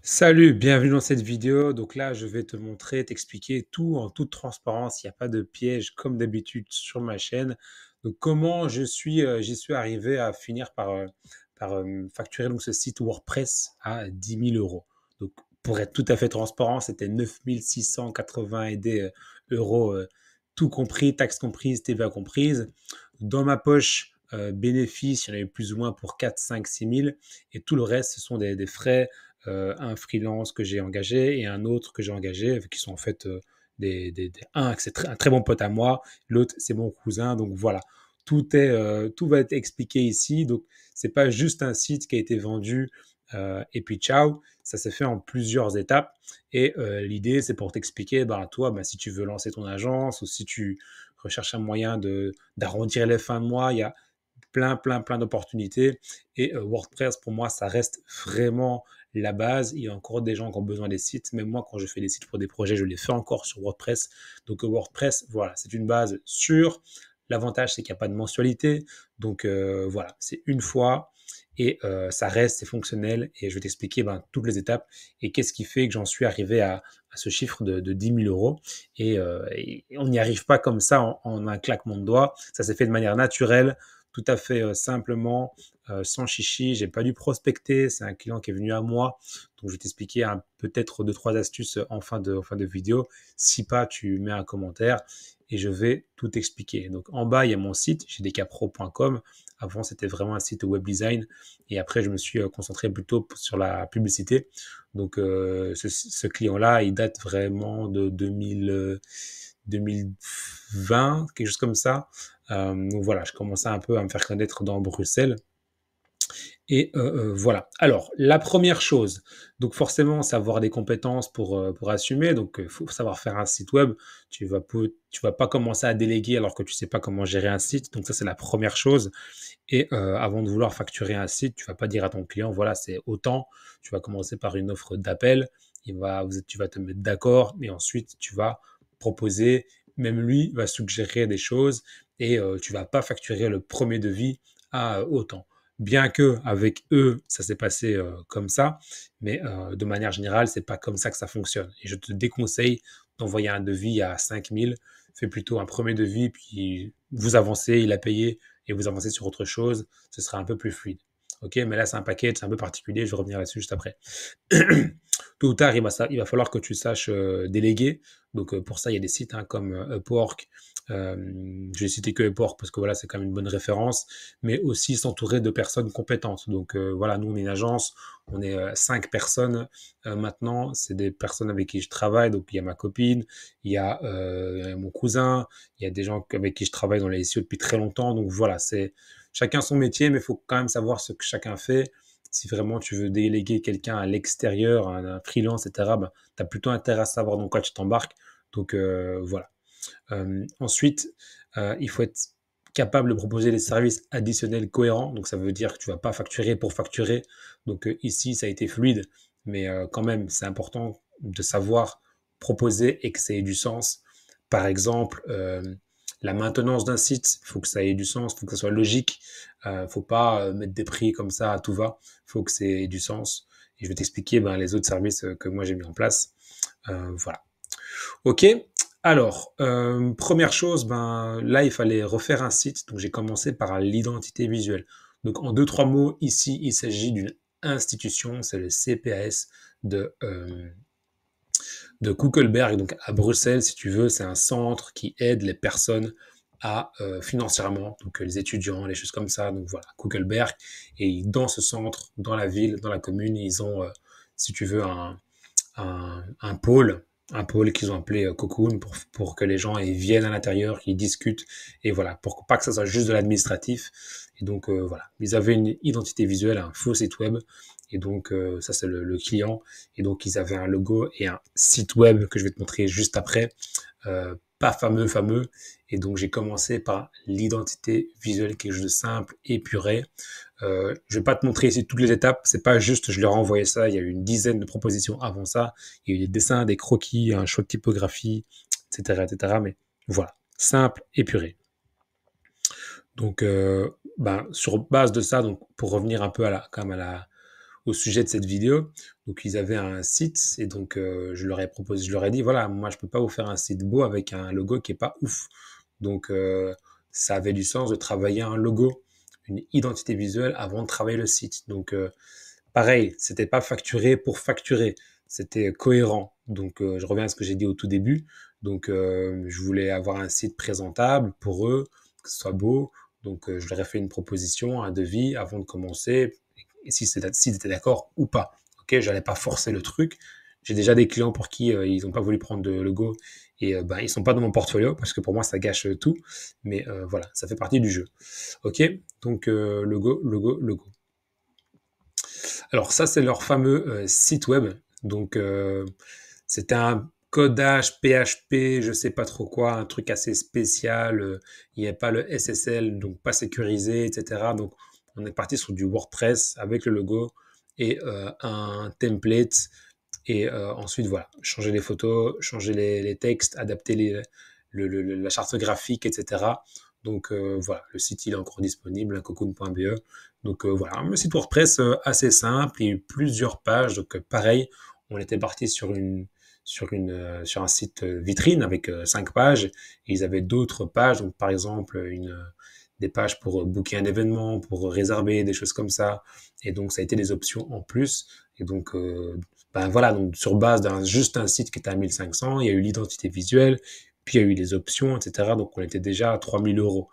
Salut, bienvenue dans cette vidéo. Donc là, je vais te montrer, t'expliquer tout en toute transparence. Il n'y a pas de piège comme d'habitude sur ma chaîne. Donc comment j'y suis arrivé à finir par facturer donc ce site WordPress à 10 000 euros. Donc pour être tout à fait transparent, c'était 9 680 et des euros, tout compris, taxes comprises, TVA comprise. Dans ma poche, bénéfice, il y en avait plus ou moins pour 4, 5, 6 000. Et tout le reste, ce sont des frais, un freelance que j'ai engagé et un autre que j'ai engagé, qui sont en fait un, c'est un très bon pote à moi, l'autre c'est mon cousin, donc voilà. Tout va être expliqué ici. Donc c'est pas juste un site qui a été vendu et puis ciao. Ça s'est fait en plusieurs étapes. Et l'idée, c'est pour t'expliquer, bah, toi, bah, si tu veux lancer ton agence ou si tu recherches un moyen d'arrondir les fins de mois, il y a plein d'opportunités. Et WordPress, pour moi, ça reste vraiment la base. Il y a encore des gens qui ont besoin des sites. Même moi, quand je fais des sites pour des projets, je les fais encore sur WordPress. Donc WordPress, voilà, c'est une base sûre. L'avantage, c'est qu'il n'y a pas de mensualité. Donc voilà, c'est une fois et ça reste, c'est fonctionnel. Et je vais t'expliquer toutes les étapes et qu'est-ce qui fait que j'en suis arrivé à ce chiffre de 10 000 euros. Et on n'y arrive pas comme ça en un claquement de doigts. Ça s'est fait de manière naturelle, tout à fait simplement, sans chichi. J'ai pas dû prospecter. C'est un client qui est venu à moi. Donc, je vais t'expliquer peut-être deux, trois astuces en fin de vidéo. Si pas, tu mets un commentaire et je vais tout expliquer. Donc, en bas, il y a mon site, jdkpro.com. Avant, c'était vraiment un site web design. Et après, je me suis concentré plutôt sur la publicité. Donc, ce client-là, il date vraiment de 2020, quelque chose comme ça. Donc voilà, je commençais un peu à me faire connaître dans Bruxelles. Et voilà. Alors, la première chose, donc forcément, savoir des compétences pour assumer. Donc, il faut savoir faire un site web. Tu vas pas commencer à déléguer alors que tu sais pas comment gérer un site. Donc, ça, c'est la première chose. Et avant de vouloir facturer un site, tu vas pas dire à ton client, voilà, c'est autant. Tu vas commencer par une offre d'appel. Tu vas te mettre d'accord. Et ensuite, tu vas proposer. Même lui va suggérer des choses. Et tu vas pas facturer le premier devis à autant. Bien que avec eux, ça s'est passé comme ça, mais de manière générale, c'est pas comme ça que ça fonctionne. Et je te déconseille d'envoyer un devis à 5 000. Fais plutôt un premier devis, puis vous avancez, il a payé, et vous avancez sur autre chose. Ce sera un peu plus fluide. Ok, mais là, c'est un package, c'est un peu particulier. Je vais revenir là-dessus juste après. Tôt ou tard, il va falloir que tu saches déléguer. Donc, pour ça, il y a des sites comme Upwork. Je vais citer que Upwork parce que voilà, c'est quand même une bonne référence, mais aussi s'entourer de personnes compétentes. Donc, voilà, nous, on est une agence, on est 5 personnes maintenant. C'est des personnes avec qui je travaille. Donc, il y a ma copine, il y a mon cousin, il y a des gens avec qui je travaille dans les SEO depuis très longtemps. Donc, voilà, c'est chacun son métier, mais il faut quand même savoir ce que chacun fait. Si vraiment tu veux déléguer quelqu'un à l'extérieur, un freelance, etc., ben, tu as plutôt intérêt à savoir dans quoi tu t'embarques. Donc voilà. Ensuite, il faut être capable de proposer des services additionnels cohérents. Donc ça veut dire que tu vas pas facturer pour facturer. Donc ici, ça a été fluide, mais quand même, c'est important de savoir proposer et que ça ait du sens. Par exemple, la maintenance d'un site, il faut que ça ait du sens, il faut que ça soit logique. Faut pas mettre des prix comme ça à tout va. Il faut que ça ait du sens. Et je vais t'expliquer les autres services que moi j'ai mis en place. Voilà. Ok. Alors, première chose, là, il fallait refaire un site. Donc, j'ai commencé par l'identité visuelle. Donc, en deux, trois mots, ici, il s'agit d'une institution. C'est le CPAS de Kuckelberg, donc à Bruxelles, si tu veux. C'est un centre qui aide les personnes à financièrement, donc les étudiants, les choses comme ça. Donc voilà, Kuckelberg. Et dans ce centre, dans la ville, dans la commune, ils ont, si tu veux, un pôle, un pôle qu'ils ont appelé Cocoon pour que les gens ils viennent à l'intérieur, qu'ils discutent et voilà, pour pas que ça soit juste de l'administratif. Et donc voilà, ils avaient une identité visuelle, un faux site web et donc ça c'est le client et donc ils avaient un logo et un site web que je vais te montrer juste après. Pas fameux et donc j'ai commencé par l'identité visuelle, quelque chose de simple, épuré. Je vais pas te montrer ici toutes les étapes, c'est pas juste je leur ai envoyé ça, il y a eu une dizaine de propositions avant ça, il y a eu des dessins, des croquis, un choix de typographie, etc. Mais voilà, simple, épuré. Donc sur base de ça, donc pour revenir un peu quand même au sujet de cette vidéo. Donc ils avaient un site et donc je leur ai proposé, je leur ai dit voilà, moi je peux pas vous faire un site beau avec un logo qui est pas ouf. Donc ça avait du sens de travailler un logo, une identité visuelle avant de travailler le site. Donc pareil, c'était pas facturé pour facturer, c'était cohérent. Donc je reviens à ce que j'ai dit au tout début. Donc je voulais avoir un site présentable pour eux, que ce soit beau. Donc je leur ai fait une proposition, un devis avant de commencer, et s'ils étaient d'accord ou pas. Ok, j'allais pas forcer le truc. J'ai déjà des clients pour qui ils n'ont pas voulu prendre de logo et ben ils sont pas dans mon portfolio parce que pour moi ça gâche tout. Mais voilà, ça fait partie du jeu. Ok, donc logo, logo, logo. Alors ça, c'est leur fameux site web. Donc c'était un codage PHP, je sais pas trop quoi, un truc assez spécial. Il n'y avait pas le SSL, donc pas sécurisé, etc. Donc on est parti sur du WordPress avec le logo et un template. Et ensuite, voilà, changer les photos, changer les textes, adapter la charte graphique, etc. Donc voilà, le site il est encore disponible, cocoon.be. Donc voilà, un site WordPress assez simple, il y a eu plusieurs pages. Donc pareil, on était parti sur un site vitrine avec 5 pages. Et ils avaient d'autres pages, donc par exemple des pages pour booker un événement, pour réserver, des choses comme ça. Et donc ça a été des options en plus. Et donc ben voilà, donc sur base d'un juste un site qui était à 1500, il y a eu l'identité visuelle, puis il y a eu les options, etc. Donc on était déjà à 3000 euros,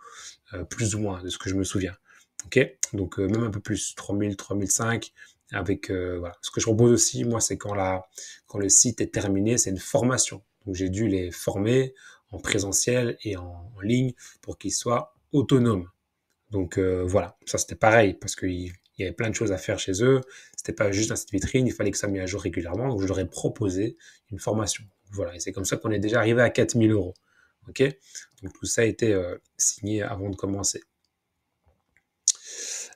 plus ou moins, de ce que je me souviens. Ok, donc même un peu plus, 3000, 3005, avec voilà. Ce que je propose aussi, moi, c'est quand le site est terminé, c'est une formation. Donc j'ai dû les former en présentiel et en ligne pour qu'ils soient autonomes. Donc voilà, ça c'était pareil parce qu'il y avait plein de choses à faire chez eux. C'était pas juste un site vitrine, il fallait que ça soit mis à jour régulièrement. Donc je leur ai proposé une formation. Voilà, et c'est comme ça qu'on est déjà arrivé à 4000 euros. Ok, donc tout ça a été signé avant de commencer.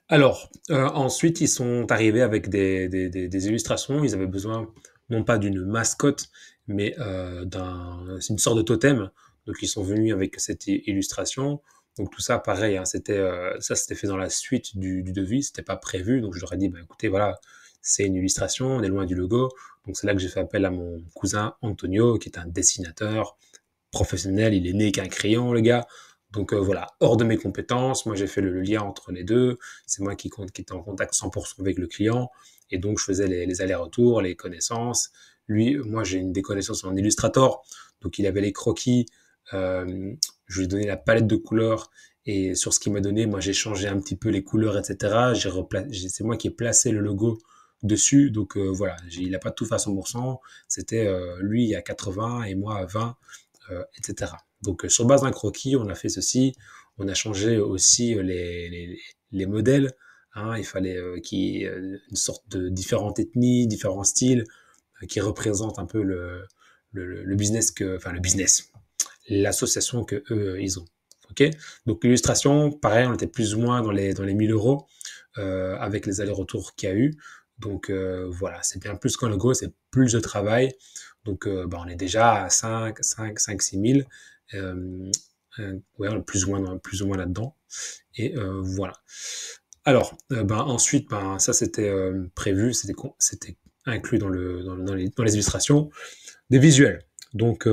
Alors, ensuite, ils sont arrivés avec des illustrations. Ils avaient besoin, non pas d'une mascotte, mais c'est une sorte de totem. Donc, ils sont venus avec cette illustration. Donc, tout ça, pareil, hein, c'était fait dans la suite du devis. C'était pas prévu. Donc, je leur ai dit, bah, écoutez, voilà, c'est une illustration. On est loin du logo. Donc, c'est là que j'ai fait appel à mon cousin Antonio, qui est un dessinateur professionnel, il est né avec un crayon, le gars. Donc voilà, hors de mes compétences, moi j'ai fait le lien entre les deux. C'est moi qui était en contact 100% avec le client. Et donc je faisais les allers-retours, les connaissances. Lui, moi j'ai des connaissances en Illustrator. Donc il avait les croquis. Je lui ai donné la palette de couleurs. Et sur ce qu'il m'a donné, moi j'ai changé un petit peu les couleurs, etc. C'est moi qui ai placé le logo dessus. Donc voilà, il n'a pas tout fait à 100%. C'était lui à 80 et moi à 20, etc. Donc sur base d'un croquis, on a fait ceci. On a changé aussi les modèles. Hein, il fallait qu'il y ait une sorte de différentes ethnies, différents styles qui représentent un peu le business enfin le business, l'association que eux ils ont. Ok. Donc l'illustration, pareil, on était plus ou moins dans les 1000 euros avec les allers-retours qu'il y a eu. Donc voilà, c'est bien plus qu'un logo, c'est plus de travail. Donc bah, on est déjà à 5, 6 000. Ouais, plus ou moins là-dedans. Et voilà. Alors, ben, ensuite, ben, ça c'était prévu, c'était inclus dans les illustrations, des visuels. Donc,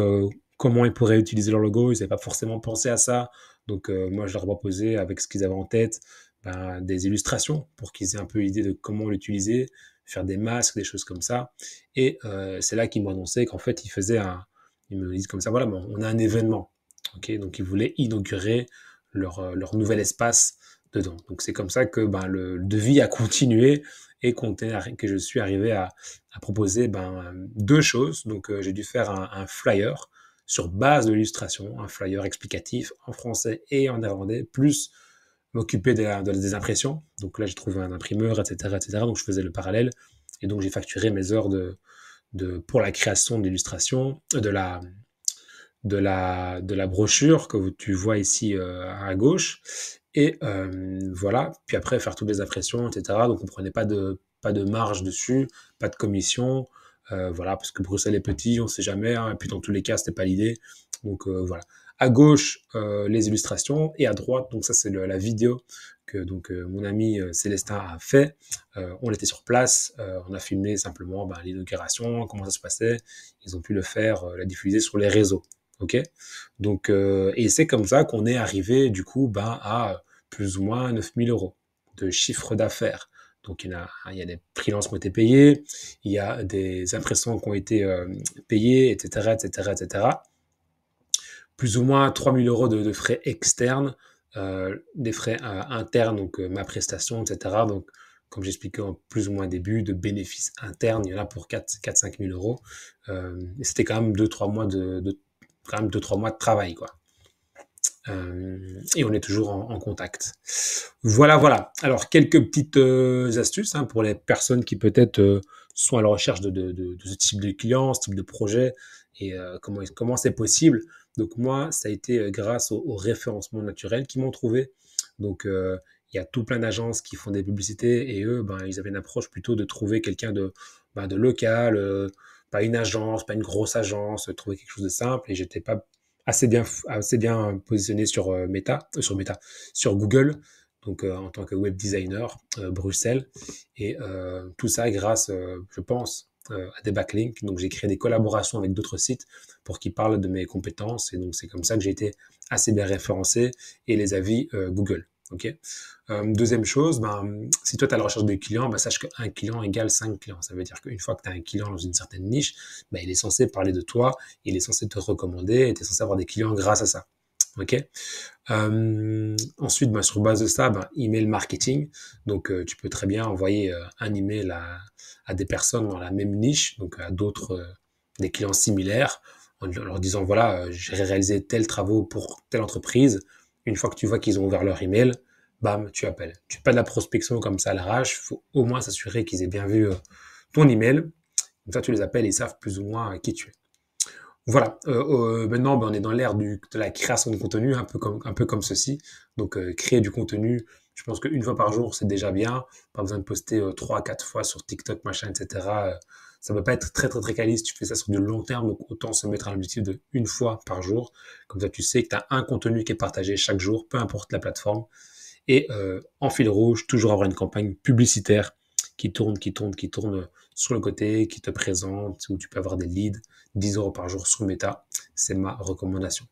comment ils pourraient utiliser leur logo, ils n'avaient pas forcément pensé à ça. Donc, moi, je leur ai proposé, avec ce qu'ils avaient en tête, ben, des illustrations pour qu'ils aient un peu l'idée de comment l'utiliser, faire des masques, des choses comme ça. Et c'est là qu'ils m'ont annoncé qu'en fait, ils me disent comme ça, voilà, bon, on a un événement. Ok, donc ils voulaient inaugurer leur nouvel espace dedans. Donc c'est comme ça que ben, le devis a continué et que je suis arrivé à proposer ben, deux choses. Donc j'ai dû faire un flyer sur base de l'illustration, un flyer explicatif en français et en néerlandais, plus m'occuper des impressions. Donc là j'ai trouvé un imprimeur, etc., etc. Donc je faisais le parallèle et donc j'ai facturé mes heures pour la création de l'illustration, de la brochure que tu vois ici à gauche. Et voilà, puis après faire toutes les impressions, etc. Donc on prenait pas de marge dessus, pas de commission, voilà, parce que Bruxelles est petit, on sait jamais, hein, et puis dans tous les cas, c'était pas l'idée. Donc voilà. À gauche, les illustrations et à droite, donc ça c'est la vidéo que mon ami Célestin a fait. On était sur place, on a filmé simplement l'inauguration, comment ça se passait. Ils ont pu le faire, la diffuser sur les réseaux. Ok. Donc et c'est comme ça qu'on est arrivé du coup à plus ou moins 9 000 € de chiffre d'affaires. Donc il y a des freelances qui ont été payés, il y a des impressions qui ont été payées, etc., etc., etc. Plus ou moins 3 000 € de frais externes, des frais internes, donc ma prestation, etc. Donc, comme j'expliquais en plus ou moins début, de bénéfices internes, il y en a pour 4-5 000 €. Et c'était quand même 2-3 mois quand même 2-3 mois de travail, quoi. Et on est toujours en contact. Voilà, voilà. Alors, quelques petites astuces pour les personnes qui peut-être sont à la recherche de ce type de client, ce type de projet, et comment c'est possible. Donc moi, ça a été grâce au référencement naturel qu'ils m'ont trouvé. Donc il y a tout plein d'agences qui font des publicités et eux, ils avaient une approche plutôt de trouver quelqu'un de local, pas une agence, pas une grosse agence, trouver quelque chose de simple. Et j'étais pas assez bien positionné sur sur Google, donc en tant que web designer Bruxelles, et tout ça grâce, je pense, à des backlinks. Donc j'ai créé des collaborations avec d'autres sites pour qu'ils parlent de mes compétences, et donc c'est comme ça que j'ai été assez bien référencé et les avis Google. Ok. Deuxième chose, si toi tu as la recherche de clients, sache qu'un client égale 5 clients. Ça veut dire qu'une fois que tu as un client dans une certaine niche, il est censé parler de toi, il est censé te recommander, et tu es censé avoir des clients grâce à ça. Ok. Ensuite, sur base de ça, email marketing. Donc, tu peux très bien envoyer un email à des personnes dans la même niche, donc à d'autres, des clients similaires, en leur disant, voilà, j'ai réalisé tels travaux pour telle entreprise. Une fois que tu vois qu'ils ont ouvert leur email, bam, tu appelles. Tu fais pas de la prospection comme ça à l'arrache. Il faut au moins s'assurer qu'ils aient bien vu ton email. Comme ça, tu les appelles et ils savent plus ou moins qui tu es. Voilà, maintenant, on est dans l'ère de la création de contenu, un peu comme ceci. Donc, créer du contenu, je pense qu'une fois par jour, c'est déjà bien. Pas besoin de poster 3-4 fois sur TikTok, machin, etc. Ça ne va pas être très, très, très quali si tu fais ça sur du long terme. Donc, autant se mettre un objectif de une fois par jour. Comme ça, tu sais que tu as un contenu qui est partagé chaque jour, peu importe la plateforme. Et en fil rouge, toujours avoir une campagne publicitaire qui tourne sur le côté, qui te présente, où tu peux avoir des leads, 10 € par jour sur Meta. C'est ma recommandation.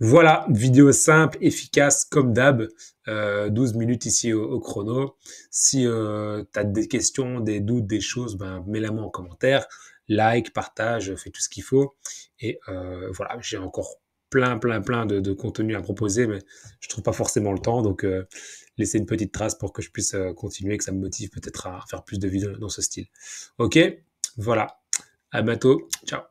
Voilà, vidéo simple, efficace, comme d'hab. 12 minutes ici au chrono. Si tu as des questions, des doutes, des choses, mets-les moi en commentaire. Like, partage, fais tout ce qu'il faut. Et voilà, j'ai encore plein de contenu à proposer, mais je trouve pas forcément le temps. Donc, laisser une petite trace pour que je puisse continuer, que ça me motive peut-être à faire plus de vidéos dans ce style. Ok, voilà. À bientôt. Ciao.